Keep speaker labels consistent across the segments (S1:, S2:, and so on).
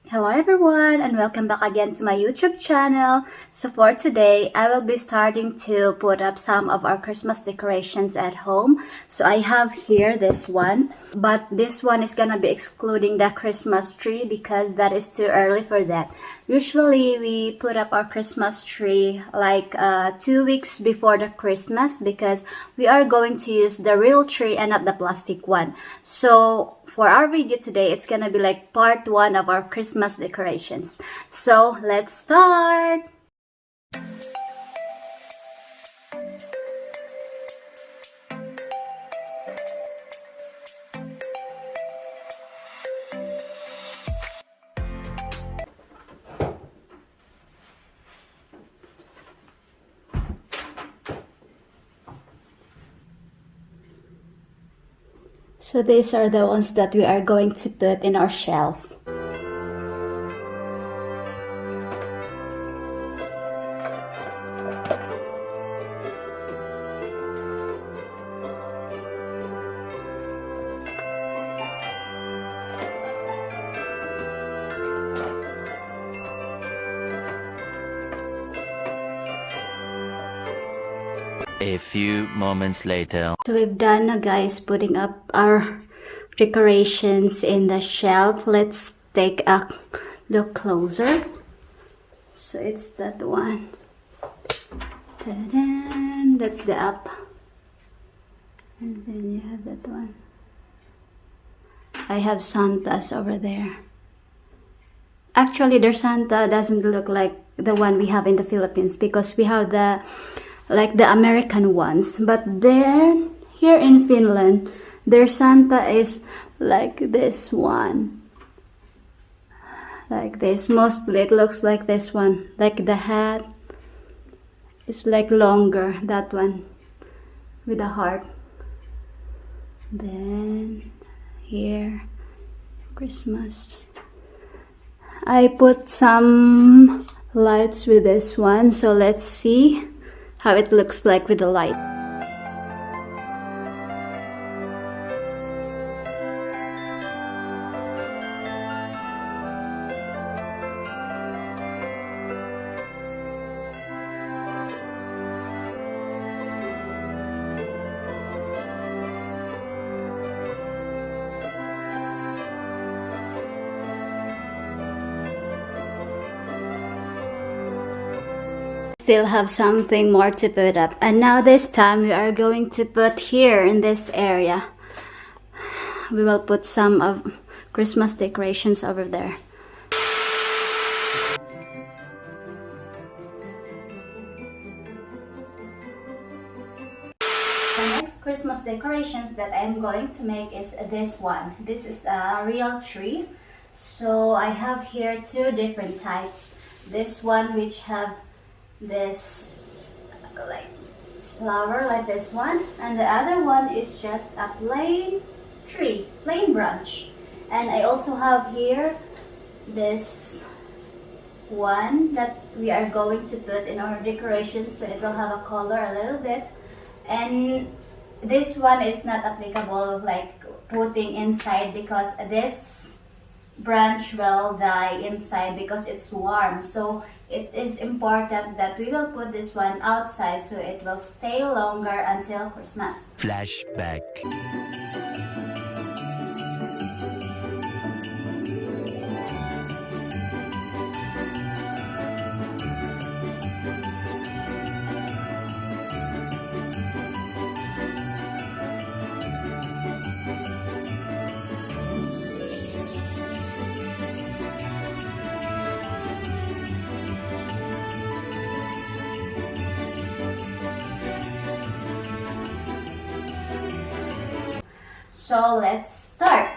S1: Hello everyone and welcome back again to my YouTube channel. So for today, I will be starting to put up some of our Christmas decorations at home. So I have here this one, but this one is gonna be excluding the Christmas tree because that is too early for that. Usually we put up our Christmas tree like 2 weeks before the Christmas because we are going to use the real tree and not the plastic one. So for our video today, it's gonna be like part 1 of our Christmas decorations. So let's start! So these are the ones that we are going to put in our shelf.
S2: A few moments later.
S1: So we've done na guys putting up our decorations in the shelf. Let's take a look closer. So it's that one. Ta-da! That's the up. And then you have that one. I have Santas over there. Actually, their Santa doesn't look like the one we have in the Philippines because we have the American ones. But then here in Finland, their Santa is like this one. Like this. Mostly it looks like this one. Like the hat is like longer. That one with a heart. Then here, Christmas. I put some lights with this one, so let's see how it looks like with the light. Still have something more to put up, and now this time we are going to put here in this area. We will put some of Christmas decorations over there. The next Christmas decorations that I'm going to make is this one. This is a real tree. So I have here 2 different types. This one which have this like flower like this one, and the other one is just a plain tree, plain branch. And I also have here this one that we are going to put in our decorations, so it will have a color a little bit. And this one is not applicable like putting inside because this branch will die inside because it's warm. So it is important that we will put this one outside so it will stay longer until Christmas.
S2: Flashback.
S1: So let's start.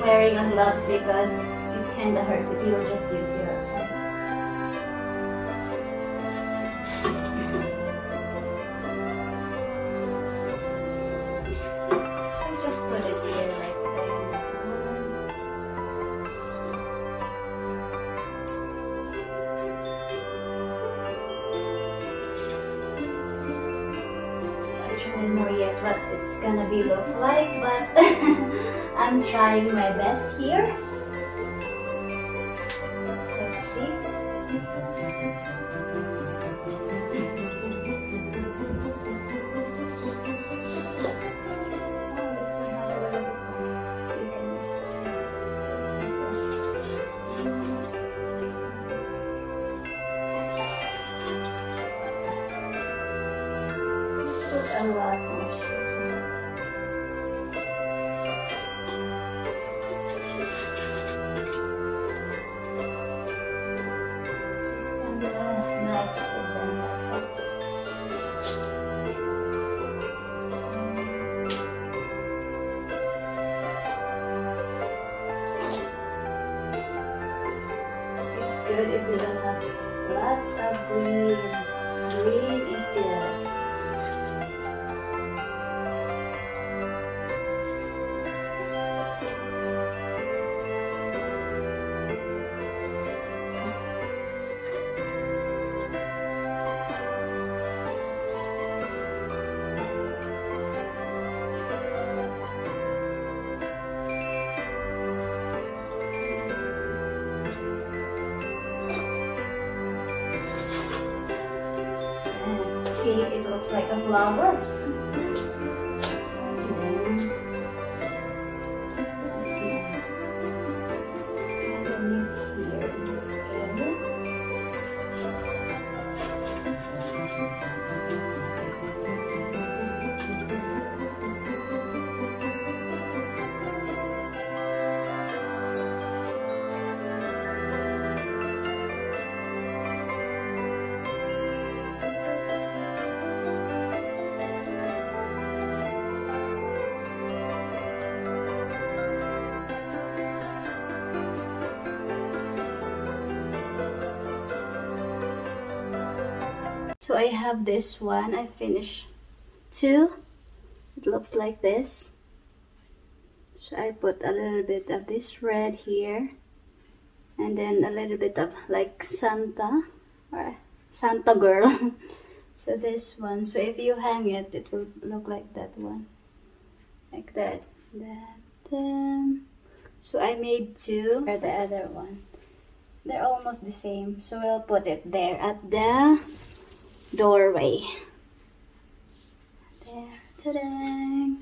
S1: wearing a gloves because it kind of hurts if you just use your hand. I just put it here like that. More yet what it's gonna be look like, but I'm trying my best here. Let's see. A lot more sugar. It's kind of nice to put them like that. It's good if you don't have lots of green. Green is good. See, it looks like a flower. It's kind of neat here in this area. So I have this one. I finished two. It looks like this. So I put a little bit of this red here, and then a little bit of like Santa or Santa girl. So this one. So if you hang it, it will look like that one, like that. So I made two. Or the other one. They're almost the same. So we'll put it there at the doorway. There. Ta-da!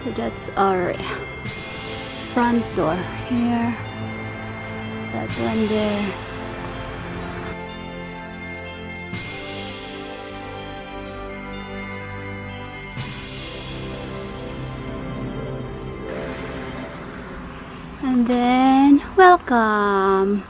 S1: So that's our front door here. That one there. And then, welcome.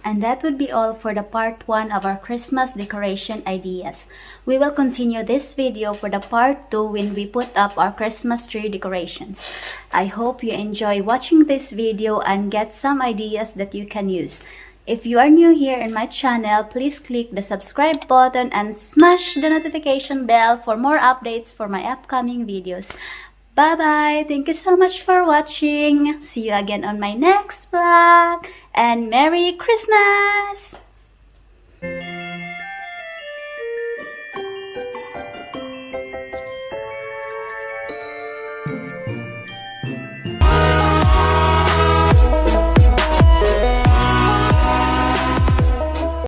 S1: And that would be all for the part 1 of our Christmas decoration ideas. We will continue this video for the part 2 when we put up our Christmas tree decorations. I hope you enjoy watching this video and get some ideas that you can use. If you are new here in my channel, please click the subscribe button and smash the notification bell for more updates for my upcoming videos. Bye-bye! Thank you so much for watching! See you again on my next vlog! And Merry Christmas!